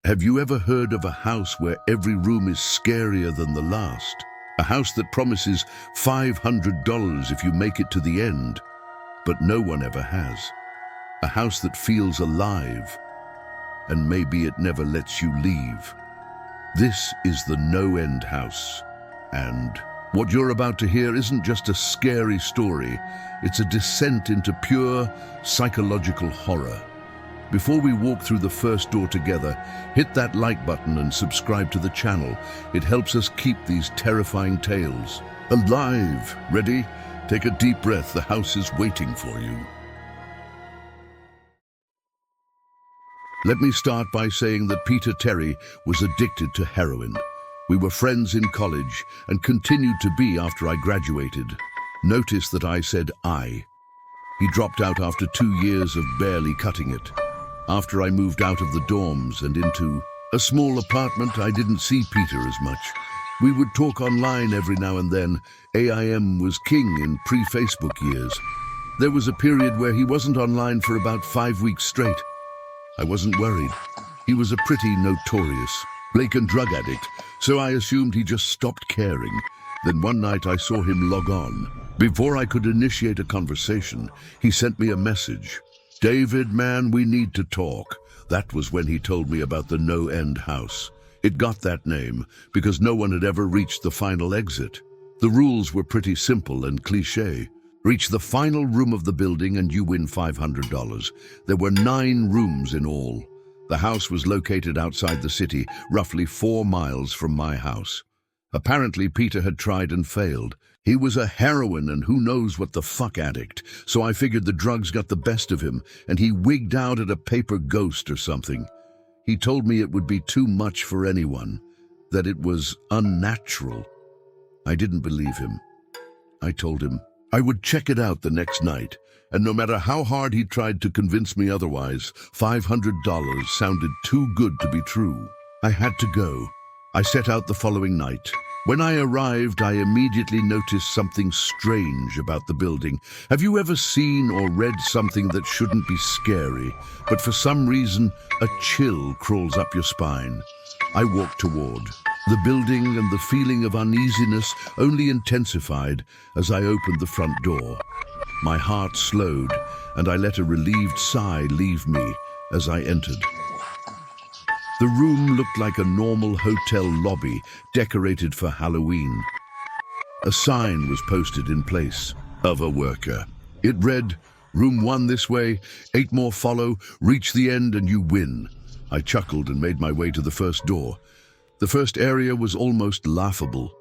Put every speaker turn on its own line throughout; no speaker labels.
Have you ever heard of a house where every room is scarier than the last? A house that promises $500 if you make it to the end, but no one ever has. A house that feels alive, and maybe it never lets you leave. This is the NoEnd House, and what you're about to hear isn't just a scary story, it's a descent into pure psychological horror. Before we walk through the first door together, hit that like button and subscribe to the channel. It helps us keep these terrifying tales alive. Ready? Take a deep breath. The house is waiting for you. Let me start by saying that Peter Terry was addicted to heroin. We were friends in college and continued to be after I graduated. Notice that I said I. He dropped out after 2 years of barely cutting it. After I moved out of the dorms and into a small apartment, I didn't see Peter as much. We would talk online every now and then. AIM was king in pre-Facebook years. There was a period where he wasn't online for about 5 weeks straight. I wasn't worried. He was a pretty notorious blatant drug addict, so I assumed he just stopped caring. Then one night I saw him log on. Before I could initiate a conversation, he sent me a message. "David, man, we need to talk." That was when he told me about the NoEnd House. It got that name because no one had ever reached the final exit. The rules were pretty simple and cliché. Reach the final room of the building and you win $500. There were 9 rooms in all. The house was located outside the city, roughly 4 miles from my house. Apparently, Peter had tried and failed. He was a heroin and who knows what the fuck addict, so I figured the drugs got the best of him and he wigged out at a paper ghost or something. He told me it would be too much for anyone, that it was unnatural. I didn't believe him. I told him I would check it out the next night, and no matter how hard he tried to convince me otherwise, $500 sounded too good to be true. I had to go. I set out the following night. When I arrived, I immediately noticed something strange about the building. Have you ever seen or read something that shouldn't be scary, but for some reason, a chill crawls up your spine? I walked toward the building and the feeling of uneasiness only intensified as I opened the front door. My heart slowed and I let a relieved sigh leave me as I entered. The room looked like a normal hotel lobby decorated for Halloween. A sign was posted in place of a worker. It read, "Room 1 this way, 8 more follow, reach the end and you win." I chuckled and made my way to the first door. The first area was almost laughable.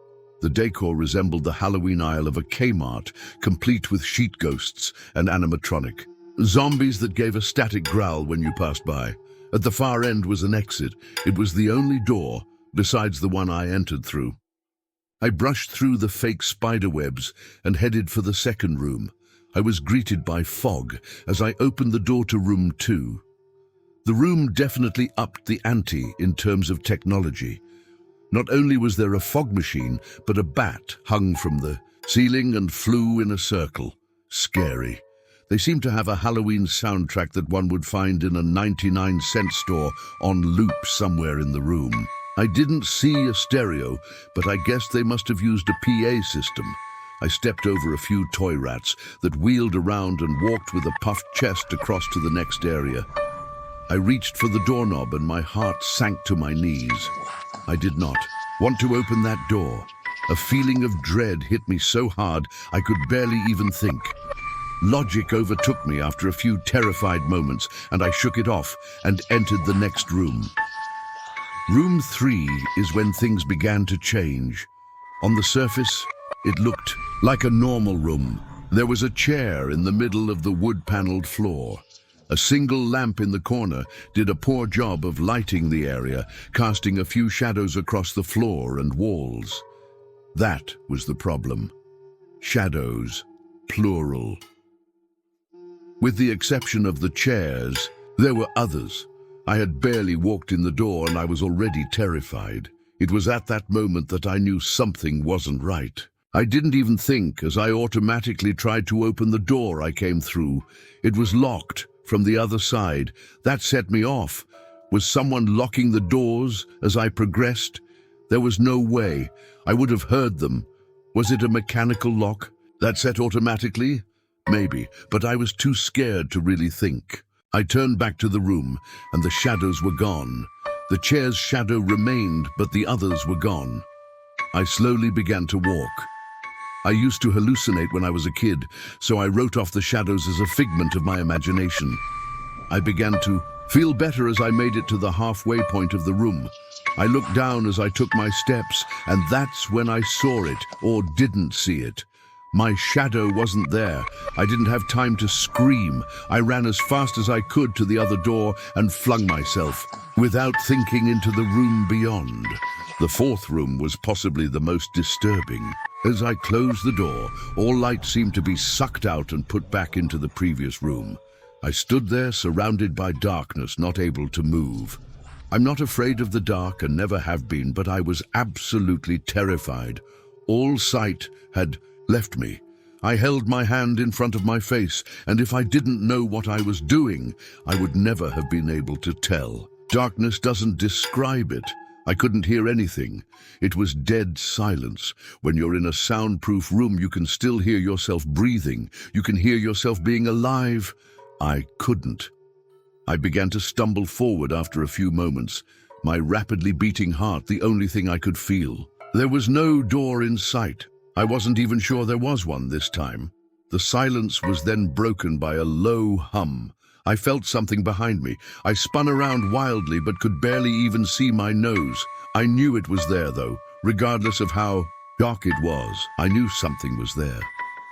The decor resembled the Halloween aisle of a Kmart, complete with sheet ghosts and animatronic. Zombies that gave a static growl when you passed by. At the far end was an exit. It was the only door, besides the one I entered through. I brushed through the fake spider webs and headed for the second room. I was greeted by fog as I opened the door to room 2. The room definitely upped the ante in terms of technology. Not only was there a fog machine, but a bat hung from the ceiling and flew in a circle. Scary. They seemed to have a Halloween soundtrack that one would find in a 99-cent store on loop somewhere in the room. I didn't see a stereo, but I guess they must have used a PA system. I stepped over a few toy rats that wheeled around and walked with a puffed chest across to the next area. I reached for the doorknob and my heart sank to my knees. I did not want to open that door. A feeling of dread hit me so hard I could barely even think. Logic overtook me after a few terrified moments, and I shook it off and entered the next room. Room 3 is when things began to change. On the surface, it looked like a normal room. There was a chair in the middle of the wood-paneled floor. A single lamp in the corner did a poor job of lighting the area, casting a few shadows across the floor and walls. That was the problem. Shadows, plural. With the exception of the chairs, there were others. I had barely walked in the door and I was already terrified. It was at that moment that I knew something wasn't right. I didn't even think as I automatically tried to open the door I came through. It was locked from the other side. That set me off. Was someone locking the doors as I progressed? There was no way. I would have heard them. Was it a mechanical lock that set automatically? Maybe, but I was too scared to really think. I turned back to the room, and the shadows were gone. The chair's shadow remained, but the others were gone. I slowly began to walk. I used to hallucinate when I was a kid, so I wrote off the shadows as a figment of my imagination. I began to feel better as I made it to the halfway point of the room. I looked down as I took my steps, and that's when I saw it, or didn't see it. My shadow wasn't there. I didn't have time to scream. I ran as fast as I could to the other door and flung myself, without thinking, into the room beyond. The fourth room was possibly the most disturbing. As I closed the door, all light seemed to be sucked out and put back into the previous room. I stood there surrounded by darkness, not able to move. I'm not afraid of the dark and never have been, but I was absolutely terrified. All sight had left me. I held my hand in front of my face, and if I didn't know what I was doing, I would never have been able to tell. Darkness doesn't describe it. I couldn't hear anything. It was dead silence. When you're in a soundproof room, you can still hear yourself breathing. You can hear yourself being alive. I couldn't. I began to stumble forward after a few moments, my rapidly beating heart the only thing I could feel. There was no door in sight. I wasn't even sure there was one this time. The silence was then broken by a low hum. I felt something behind me. I spun around wildly but could barely even see my nose. I knew it was there though, regardless of how dark it was. I knew something was there.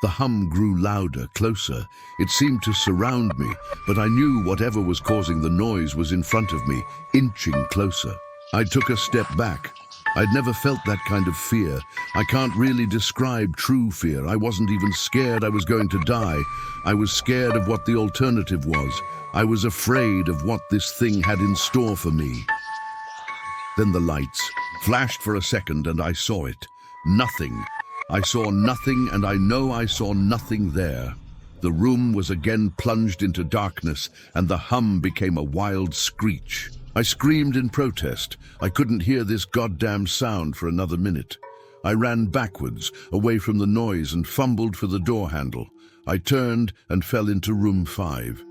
The hum grew louder, closer. It seemed to surround me, but I knew whatever was causing the noise was in front of me, inching closer. I took a step back. I'd never felt that kind of fear. I can't really describe true fear. I wasn't even scared I was going to die. I was scared of what the alternative was. I was afraid of what this thing had in store for me. Then the lights flashed for a second and I saw it. Nothing. I saw nothing, and I know I saw nothing there. The room was again plunged into darkness, and the hum became a wild screech. I screamed in protest. I couldn't hear this goddamn sound for another minute. I ran backwards, away from the noise, and fumbled for the door handle. I turned and fell into room 5.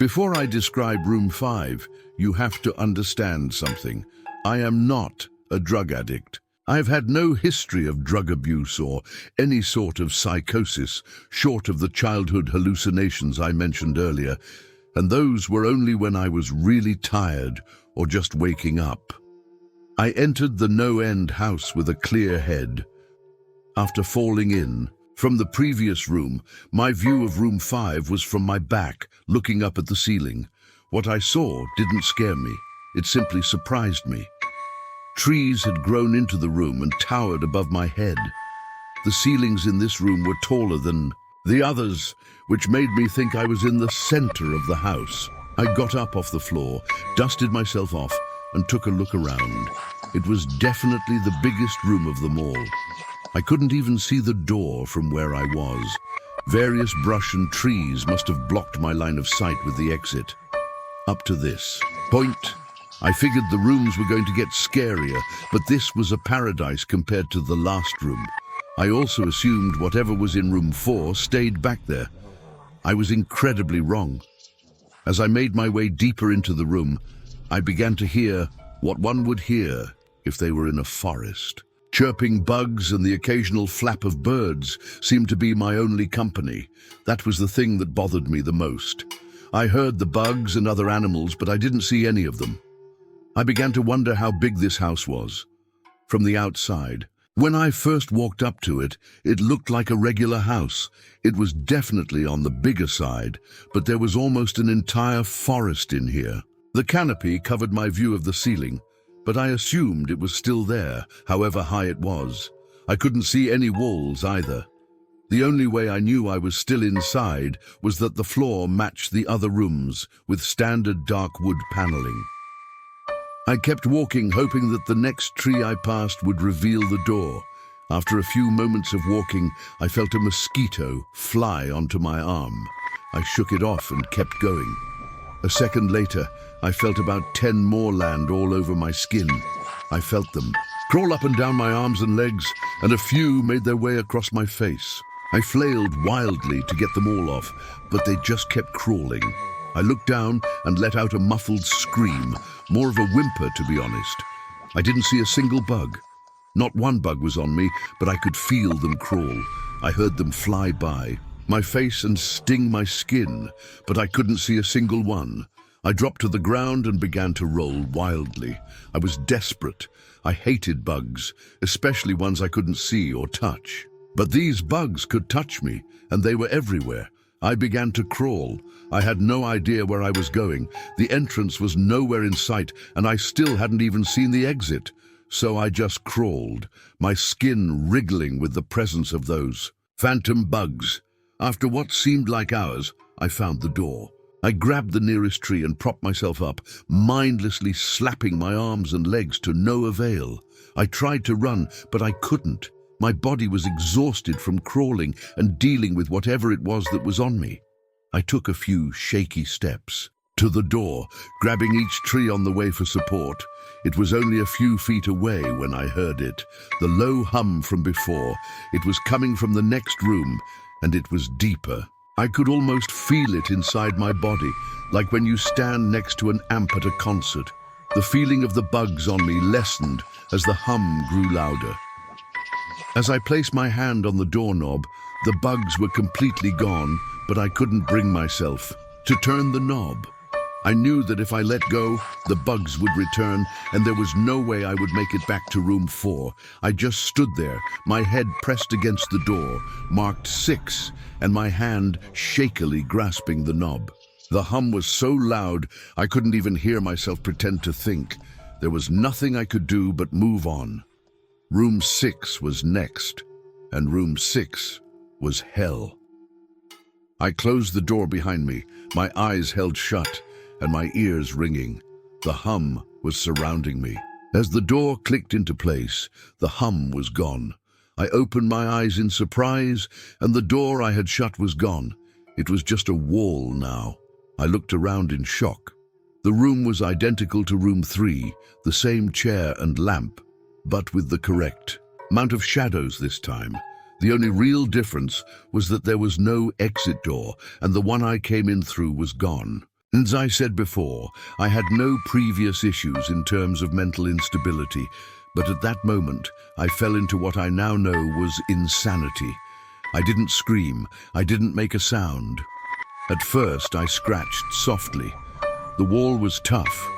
Before I describe room 5, you have to understand something. I am not a drug addict. I've had no history of drug abuse or any sort of psychosis, short of the childhood hallucinations I mentioned earlier, and those were only when I was really tired or just waking up. I entered the NoEnd House with a clear head. After falling in from the previous room, my view of room 5 was from my back, looking up at the ceiling. What I saw didn't scare me. It simply surprised me. Trees had grown into the room and towered above my head. The ceilings in this room were taller than the others, which made me think I was in the center of the house. I got up off the floor, dusted myself off, and took a look around. It was definitely the biggest room of them all. I couldn't even see the door from where I was. Various brush and trees must have blocked my line of sight with the exit. Up to this point, I figured the rooms were going to get scarier, but this was a paradise compared to the last room. I also assumed whatever was in room 4 stayed back there. I was incredibly wrong. As I made my way deeper into the room, I began to hear what one would hear if they were in a forest. Chirping bugs and the occasional flap of birds seemed to be my only company. That was the thing that bothered me the most. I heard the bugs and other animals, but I didn't see any of them. I began to wonder how big this house was. From the outside, when I first walked up to it, it looked like a regular house. It was definitely on the bigger side, but there was almost an entire forest in here. The canopy covered my view of the ceiling, but I assumed it was still there, however high it was. I couldn't see any walls either. The only way I knew I was still inside was that the floor matched the other rooms with standard dark wood paneling. I kept walking, hoping that the next tree I passed would reveal the door. After a few moments of walking, I felt a mosquito fly onto my arm. I shook it off and kept going. A second later, I felt about 10 more land all over my skin. I felt them crawl up and down my arms and legs, and a few made their way across my face. I flailed wildly to get them all off, but they just kept crawling. I looked down and let out a muffled scream, more of a whimper to be honest. I didn't see a single bug. Not one bug was on me, but I could feel them crawl. I heard them fly by my face and sting my skin, but I couldn't see a single one. I dropped to the ground and began to roll wildly. I was desperate. I hated bugs, especially ones I couldn't see or touch. But these bugs could touch me, and they were everywhere. I began to crawl. I had no idea where I was going. The entrance was nowhere in sight, and I still hadn't even seen the exit. So I just crawled, my skin wriggling with the presence of those phantom bugs. After what seemed like hours, I found the door. I grabbed the nearest tree and propped myself up, mindlessly slapping my arms and legs to no avail. I tried to run, but I couldn't. My body was exhausted from crawling and dealing with whatever it was that was on me. I took a few shaky steps to the door, grabbing each tree on the way for support. It was only a few feet away when I heard it, the low hum from before. It was coming from the next room, and it was deeper. I could almost feel it inside my body, like when you stand next to an amp at a concert. The feeling of the bugs on me lessened as the hum grew louder. As I placed my hand on the doorknob, the bugs were completely gone, but I couldn't bring myself to turn the knob. I knew that if I let go, the bugs would return, and there was no way I would make it back to room 4. I just stood there, my head pressed against the door, marked 6, and my hand shakily grasping the knob. The hum was so loud, I couldn't even hear myself pretend to think. There was nothing I could do but move on. Room 6 was next, and room 6 was hell. I closed the door behind me, my eyes held shut, and my ears ringing. The hum was surrounding me. As the door clicked into place, the hum was gone. I opened my eyes in surprise, and the door I had shut was gone. It was just a wall now. I looked around in shock. The room was identical to room 3, the same chair and lamp, but with the correct amount of shadows this time. The only real difference was that there was no exit door, and the one I came in through was gone. As I said before, I had no previous issues in terms of mental instability, but at that moment, I fell into what I now know was insanity. I didn't scream, I didn't make a sound. At first, I scratched softly. The wall was tough,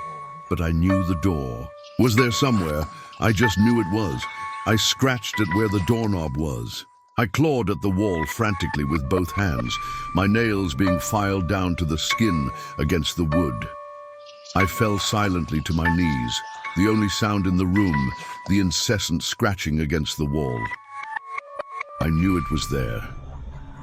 but I knew the door was there somewhere. I just knew it was. I scratched at where the doorknob was. I clawed at the wall frantically with both hands, my nails being filed down to the skin against the wood. I fell silently to my knees, the only sound in the room, the incessant scratching against the wall. I knew it was there.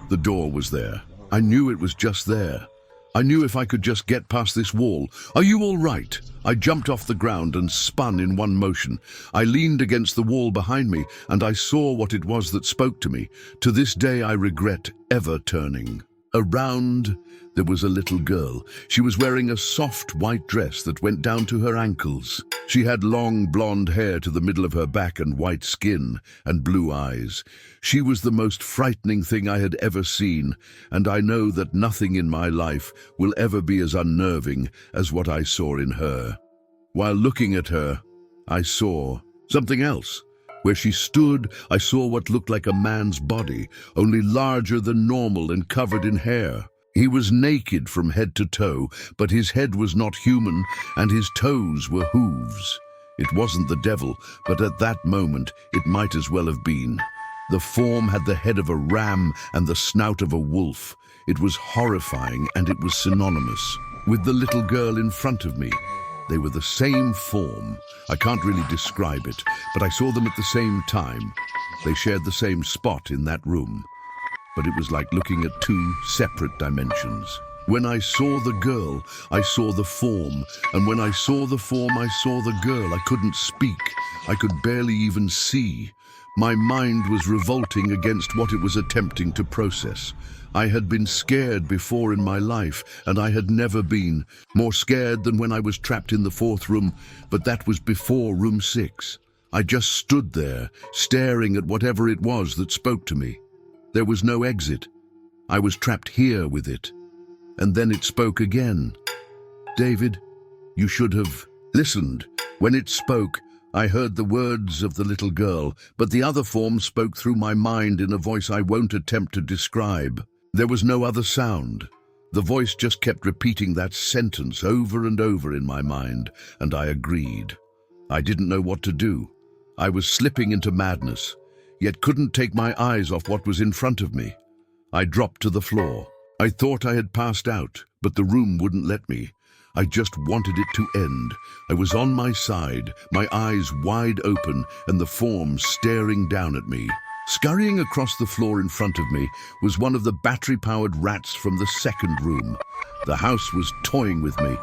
The door was there. I knew it was just there. I knew if I could just get past this wall. Are you all right? I jumped off the ground and spun in one motion. I leaned against the wall behind me, and I saw what it was that spoke to me. To this day I regret ever turning. Around, there was a little girl. She was wearing a soft white dress that went down to her ankles. She had long blonde hair to the middle of her back and white skin and blue eyes. She was the most frightening thing I had ever seen, and I know that nothing in my life will ever be as unnerving as what I saw in her. While looking at her, I saw something else. Where she stood, I saw what looked like a man's body, only larger than normal and covered in hair. He was naked from head to toe, but his head was not human, and his toes were hooves. It wasn't the devil, but at that moment it might as well have been. The form had the head of a ram and the snout of a wolf. It was horrifying, and it was synonymous with the little girl in front of me. They were the same form. I can't really describe it, but I saw them at the same time. They shared the same spot in that room, but it was like looking at two separate dimensions. When I saw the girl, I saw the form, and when I saw the form, I saw the girl. I couldn't speak. I could barely even see, My mind was revolting against what it was attempting to process. I had been scared before in my life, and I had never been more scared than when I was trapped in the fourth room, but that was before room 6. I just stood there, staring at whatever it was that spoke to me. There was no exit. I was trapped here with it. And then it spoke again. "David, you should have listened." When it spoke, I heard the words of the little girl, but the other form spoke through my mind in a voice I won't attempt to describe. There was no other sound. The voice just kept repeating that sentence over and over in my mind, and I agreed. I didn't know what to do. I was slipping into madness, yet couldn't take my eyes off what was in front of me. I dropped to the floor. I thought I had passed out, but the room wouldn't let me. I just wanted it to end. I was on my side, my eyes wide open, and the form staring down at me. Scurrying across the floor in front of me was one of the battery-powered rats from the second room. The house was toying with me.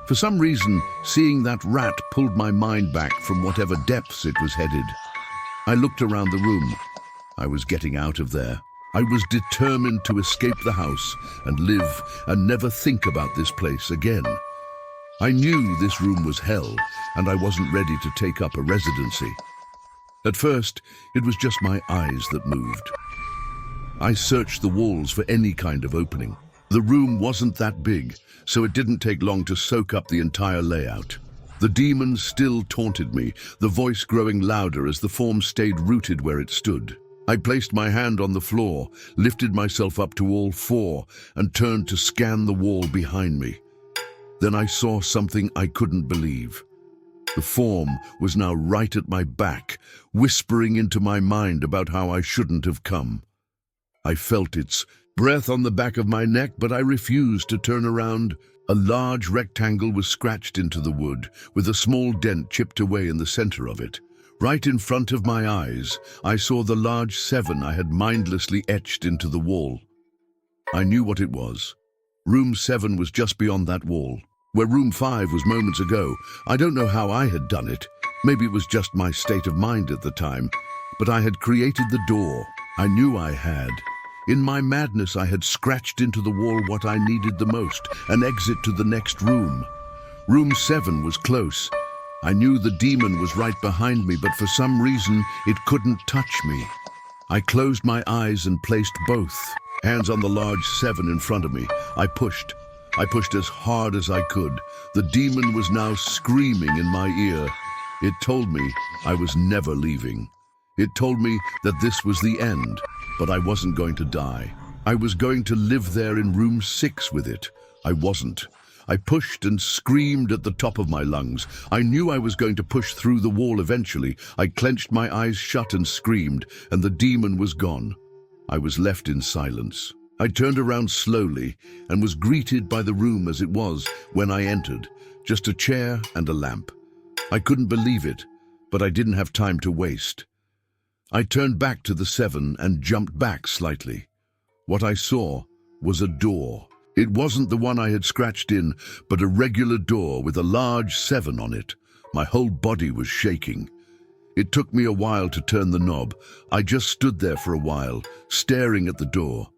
For some reason, seeing that rat pulled my mind back from whatever depths it was headed. I looked around the room. I was getting out of there. I was determined to escape the house and live and never think about this place again. I knew this room was hell, and I wasn't ready to take up a residency. At first, it was just my eyes that moved. I searched the walls for any kind of opening. The room wasn't that big, so it didn't take long to soak up the entire layout. The demon still taunted me, the voice growing louder as the form stayed rooted where it stood. I placed my hand on the floor, lifted myself up to all four, and turned to scan the wall behind me. Then I saw something I couldn't believe. The form was now right at my back, whispering into my mind about how I shouldn't have come. I felt its breath on the back of my neck, but I refused to turn around. A large rectangle was scratched into the wood, with a small dent chipped away in the center of it. Right in front of my eyes, I saw the large 7 I had mindlessly etched into the wall. I knew what it was. Room 7 was just beyond that wall, where room 5 was moments ago. I don't know how I had done it. Maybe it was just my state of mind at the time, but I had created the door. I knew I had. In my madness, I had scratched into the wall what I needed the most, an exit to the next room. Room 7 was close. I knew the demon was right behind me, but for some reason, it couldn't touch me. I closed my eyes and placed both hands on the large 7 in front of me. I pushed as hard as I could. The demon was now screaming in my ear. It told me I was never leaving. It told me that this was the end, but I wasn't going to die. I was going to live there in room 6 with it. I wasn't. I pushed and screamed at the top of my lungs. I knew I was going to push through the wall eventually. I clenched my eyes shut and screamed, and the demon was gone. I was left in silence. I turned around slowly and was greeted by the room as it was when I entered, just a chair and a lamp. I couldn't believe it, but I didn't have time to waste. I turned back to the 7 and jumped back slightly. What I saw was a door. It wasn't the one I had scratched in, but a regular door with a large 7 on it. My whole body was shaking. It took me a while to turn the knob. I just stood there for a while, staring at the door.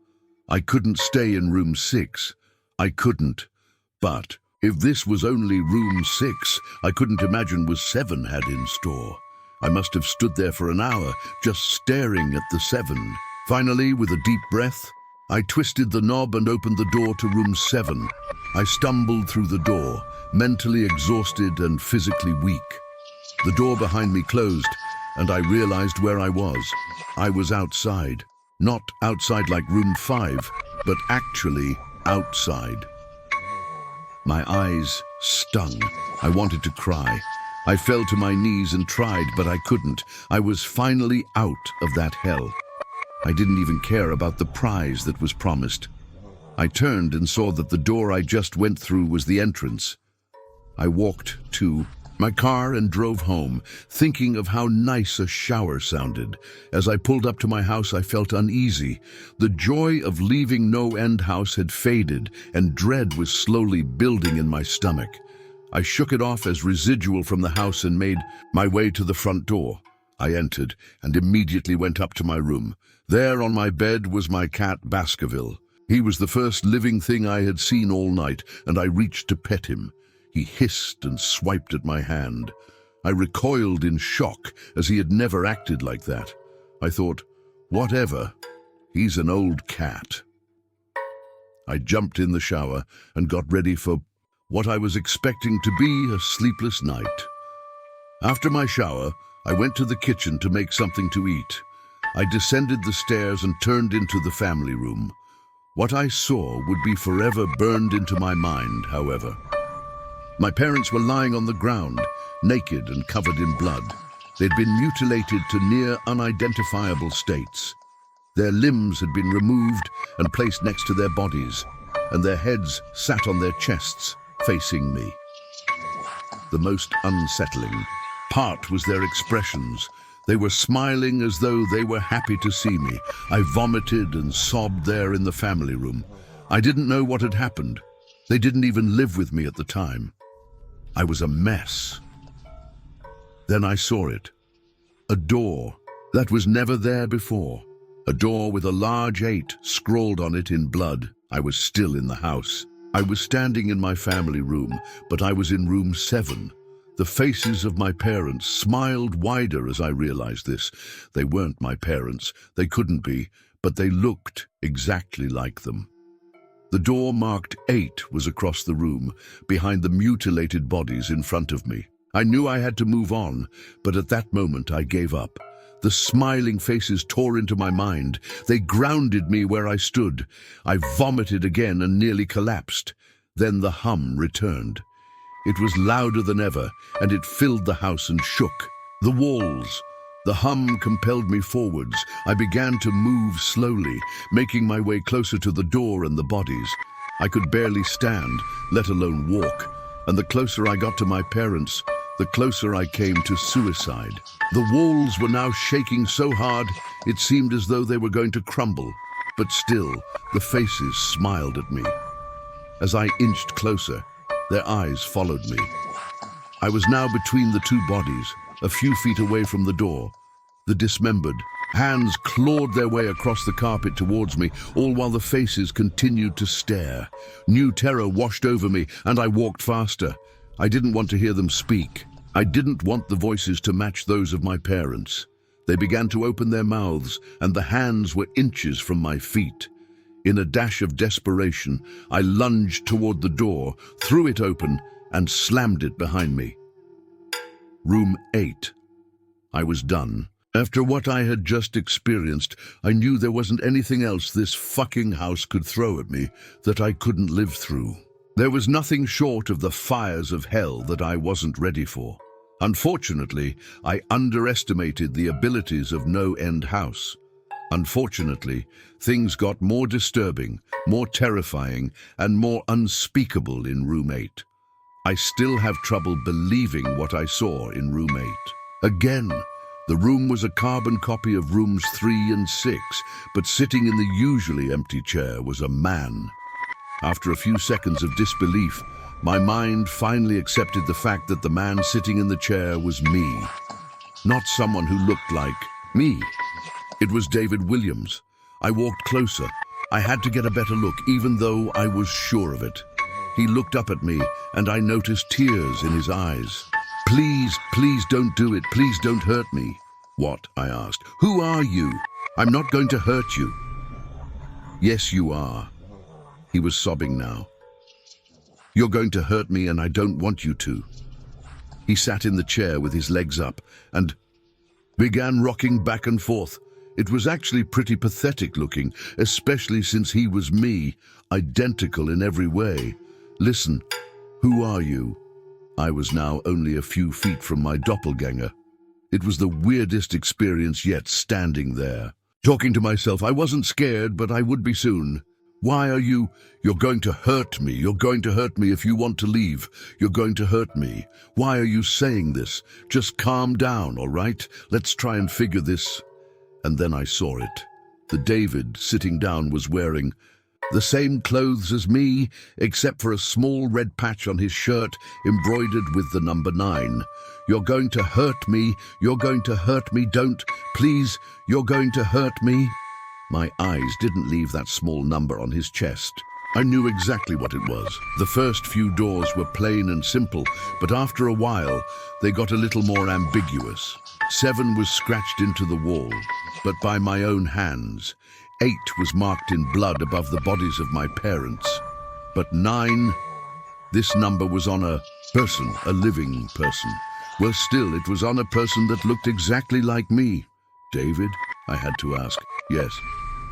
I couldn't stay in room 6. I couldn't. But if this was only room 6, I couldn't imagine what 7 had in store. I must have stood there for an hour, just staring at the 7. Finally, with a deep breath, I twisted the knob and opened the door to room 7. I stumbled through the door, mentally exhausted and physically weak. The door behind me closed, and I realized where I was. I was outside. Not outside like room 5, but actually outside. My eyes stung. I wanted to cry. I fell to my knees and tried, but I couldn't. I was finally out of that hell. I didn't even care about the prize that was promised. I turned and saw that the door I just went through was the entrance. I walked to my car and drove home, thinking of how nice a shower sounded. As I pulled up to my house, I felt uneasy. The joy of leaving NoEnd House had faded, and dread was slowly building in my stomach. I shook it off as residual from the house and made my way to the front door. I entered and immediately went up to my room. There on my bed was my cat Baskerville. He was the first living thing I had seen all night, and I reached to pet him. He hissed and swiped at my hand. I recoiled in shock, as he had never acted like that. I thought, whatever, he's an old cat. I jumped in the shower and got ready for what I was expecting to be a sleepless night. After my shower, I went to the kitchen to make something to eat. I descended the stairs and turned into the family room. What I saw would be forever burned into my mind, however. My parents were lying on the ground, naked and covered in blood. They'd been mutilated to near unidentifiable states. Their limbs had been removed and placed next to their bodies, and their heads sat on their chests, facing me. The most unsettling part was their expressions. They were smiling as though they were happy to see me. I vomited and sobbed there in the family room. I didn't know what had happened. They didn't even live with me at the time. I was a mess. Then I saw it. A door that was never there before. A door with a large 8 scrawled on it in blood. I was still in the house. I was standing in my family room, but I was in room 7. The faces of my parents smiled wider as I realized this. They weren't my parents. They couldn't be, but they looked exactly like them. The door marked 8 was across the room, behind the mutilated bodies in front of me. I knew I had to move on, but at that moment I gave up. The smiling faces tore into my mind. They grounded me where I stood. I vomited again and nearly collapsed. Then the hum returned. It was louder than ever, and it filled the house and shook. The walls. The hum compelled me forwards. I began to move slowly, making my way closer to the door and the bodies. I could barely stand, let alone walk, and the closer I got to my parents, the closer I came to suicide. The walls were now shaking so hard, it seemed as though they were going to crumble. But still, the faces smiled at me. As I inched closer, their eyes followed me. I was now between the two bodies, a few feet away from the door. The dismembered hands clawed their way across the carpet towards me, all while the faces continued to stare. New terror washed over me, and I walked faster. I didn't want to hear them speak. I didn't want the voices to match those of my parents. They began to open their mouths, and the hands were inches from my feet. In a dash of desperation, I lunged toward the door, threw it open, and slammed it behind me. Room 8. I was done. After what I had just experienced, I knew there wasn't anything else this fucking house could throw at me that I couldn't live through. There was nothing short of the fires of hell that I wasn't ready for. Unfortunately, I underestimated the abilities of NoEnd House. Unfortunately, things got more disturbing, more terrifying, and more unspeakable in room 8. I still have trouble believing what I saw in room 8. Again, the room was a carbon copy of rooms 3 and 6, but sitting in the usually empty chair was a man. After a few seconds of disbelief, my mind finally accepted the fact that the man sitting in the chair was me. Not someone who looked like me. It was David Williams. I walked closer. I had to get a better look, even though I was sure of it. He looked up at me, and I noticed tears in his eyes. "Please, please don't do it. Please don't hurt me." "What?" I asked. "Who are you? I'm not going to hurt you." "Yes, you are." He was sobbing now. "You're going to hurt me, and I don't want you to." He sat in the chair with his legs up and began rocking back and forth. It was actually pretty pathetic looking, especially since he was me, identical in every way. "Listen, who are you?" I was now only a few feet from my doppelganger. It was the weirdest experience yet, standing there. Talking to myself, I wasn't scared, but I would be soon. "Why are you? You're going to hurt me. You're going to hurt me if you want to leave. You're going to hurt me. Why are you saying this? Just calm down, all right? Let's try and figure this." And then I saw it. The David sitting down was wearing The same clothes as me, except for a small red patch on his shirt embroidered with the number 9. You're going to hurt me. You're going to hurt me. Don't. Please, you're going to hurt me. My eyes didn't leave that small number on his chest. I knew exactly what it was. The first few doors were plain and simple, but after a while, they got a little more ambiguous. 7 was scratched into the wall, but by my own hands. 8 was marked in blood above the bodies of my parents. But 9, this number was on a person, a living person. Well, still, it was on a person that looked exactly like me. David? I had to ask. Yes.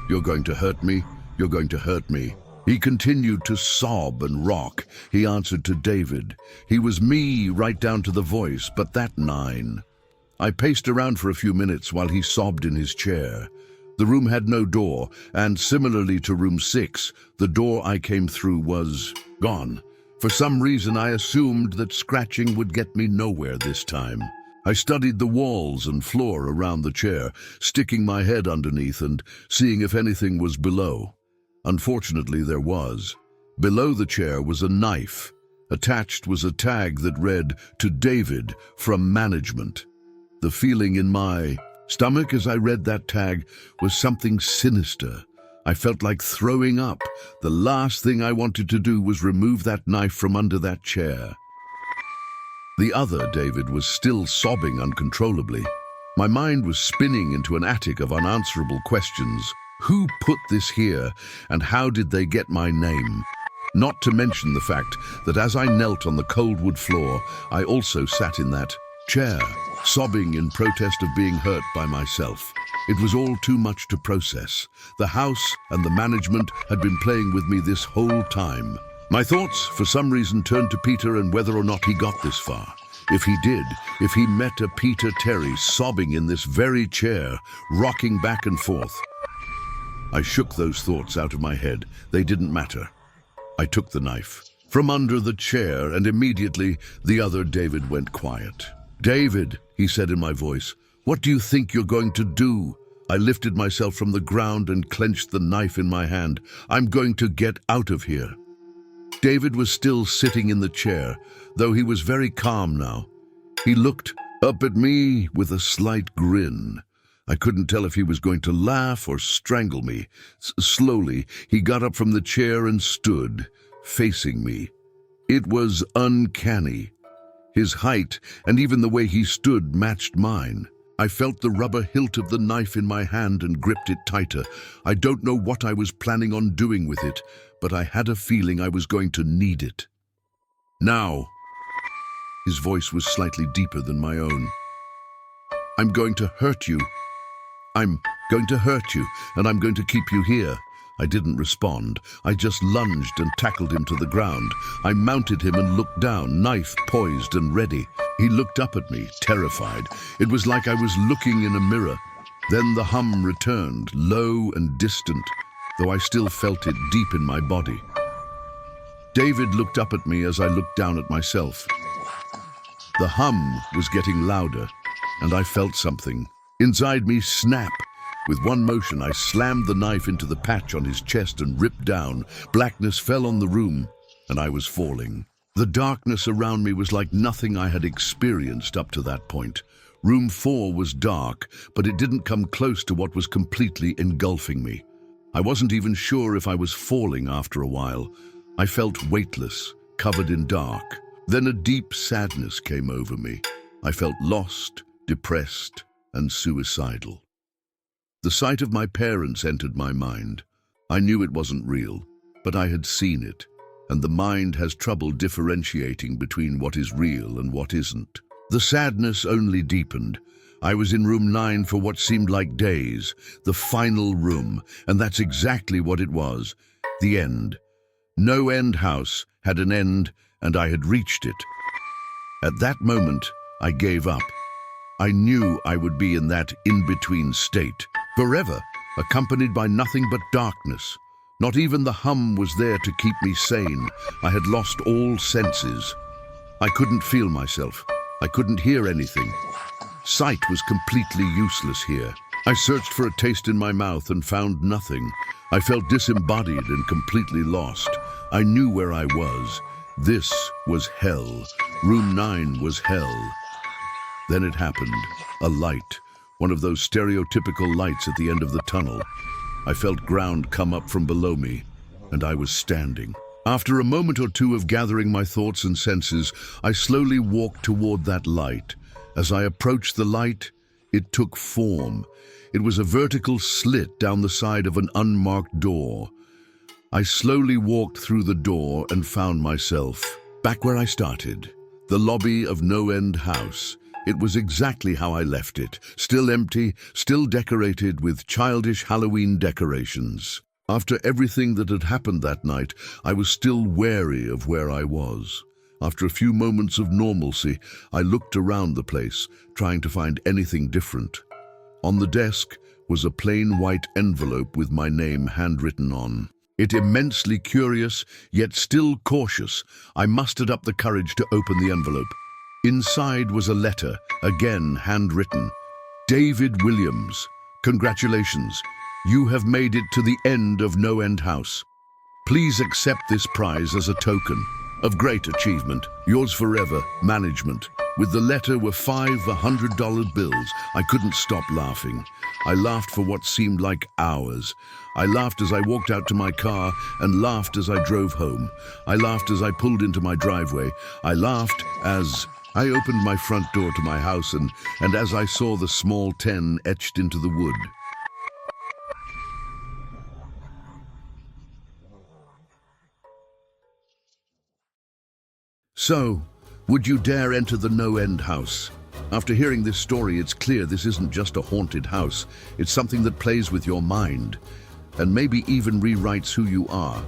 You're going to hurt me? You're going to hurt me. He continued to sob and rock. He answered to David. He was me right down to the voice, but that 9. I paced around for a few minutes while he sobbed in his chair. The room had no door, and similarly to room 6, the door I came through was gone. For some reason, I assumed that scratching would get me nowhere this time. I studied the walls and floor around the chair, sticking my head underneath and seeing if anything was below. Unfortunately, there was. Below the chair was a knife. Attached was a tag that read, "To David, from management." The feeling in my stomach as I read that tag was something sinister. I felt like throwing up. The last thing I wanted to do was remove that knife from under that chair. The other David was still sobbing uncontrollably. My mind was spinning into an attic of unanswerable questions. Who put this here, and how did they get my name? Not to mention the fact that as I knelt on the cold wood floor, I also sat in that chair, sobbing in protest of being hurt by myself. It was all too much to process. The house and the management had been playing with me this whole time. My thoughts, for some reason, turned to Peter and whether or not he got this far. If he did, if he met a Peter Terry sobbing in this very chair, rocking back and forth. I shook those thoughts out of my head. They didn't matter. I took the knife from under the chair, and immediately the other David went quiet. "David," he said in my voice, "what do you think you're going to do?" I lifted myself from the ground and clenched the knife in my hand. "I'm going to get out of here." David was still sitting in the chair, though he was very calm now. He looked up at me with a slight grin. I couldn't tell if he was going to laugh or strangle me. Slowly, he got up from the chair and stood, facing me. It was uncanny. His height and even the way he stood matched mine. I felt the rubber hilt of the knife in my hand and gripped it tighter. I don't know what I was planning on doing with it, but I had a feeling I was going to need it. "Now." His voice was slightly deeper than my own. "I'm going to hurt you. I'm going to hurt you, and I'm going to keep you here." I didn't respond. I just lunged and tackled him to the ground. I mounted him and looked down, knife poised and ready. He looked up at me, terrified. It was like I was looking in a mirror. Then the hum returned, low and distant, though I still felt it deep in my body. David looked up at me as I looked down at myself. The hum was getting louder, and I felt something inside me snap. With one motion, I slammed the knife into the patch on his chest and ripped down. Blackness fell on the room, and I was falling. The darkness around me was like nothing I had experienced up to that point. Room 4 was dark, but it didn't come close to what was completely engulfing me. I wasn't even sure if I was falling after a while. I felt weightless, covered in dark. Then a deep sadness came over me. I felt lost, depressed, and suicidal. The sight of my parents entered my mind. I knew it wasn't real, but I had seen it, and the mind has trouble differentiating between what is real and what isn't. The sadness only deepened. I was in room 9 for what seemed like days, the final room, and that's exactly what it was, the end. NoEnd House had an end, and I had reached it. At that moment, I gave up. I knew I would be in that in-between state, forever, accompanied by nothing but darkness. Not even the hum was there to keep me sane. I had lost all senses. I couldn't feel myself. I couldn't hear anything. Sight was completely useless here. I searched for a taste in my mouth and found nothing. I felt disembodied and completely lost. I knew where I was. This was hell. Room 9 was hell. Then it happened. A light. One of those stereotypical lights at the end of the tunnel. I felt ground come up from below me, and I was standing. After a moment or two of gathering my thoughts and senses, I slowly walked toward that light. As I approached the light, it took form. It was a vertical slit down the side of an unmarked door. I slowly walked through the door and found myself back where I started, the lobby of NoEnd House. It was exactly how I left it, still empty, still decorated with childish Halloween decorations. After everything that had happened that night, I was still wary of where I was. After a few moments of normalcy, I looked around the place, trying to find anything different. On the desk was a plain white envelope with my name handwritten on it. Immensely curious, yet still cautious, I mustered up the courage to open the envelope. Inside was a letter, again handwritten. David Williams, congratulations. You have made it to the end of NoEnd House. Please accept this prize as a token of great achievement. Yours forever, management. With the letter were 5 $100 bills. I couldn't stop laughing. I laughed for what seemed like hours. I laughed as I walked out to my car and laughed as I drove home. I laughed as I pulled into my driveway. I laughed as I opened my front door to my house and as I saw the small 10 etched into the wood. So, would you dare enter the NoEnd House? After hearing this story, it's clear this isn't just a haunted house. It's something that plays with your mind, and maybe even rewrites who you are.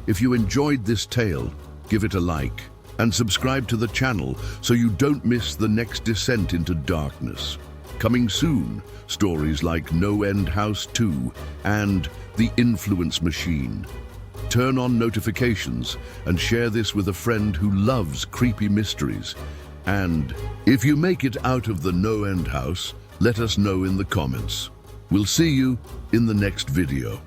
If you enjoyed this tale, give it a like, and subscribe to the channel so you don't miss the next descent into darkness. Coming soon, stories like NoEnd House 2 and The Influence Machine. Turn on notifications and share this with a friend who loves creepy mysteries. And if you make it out of the NoEnd House, let us know in the comments. We'll see you in the next video.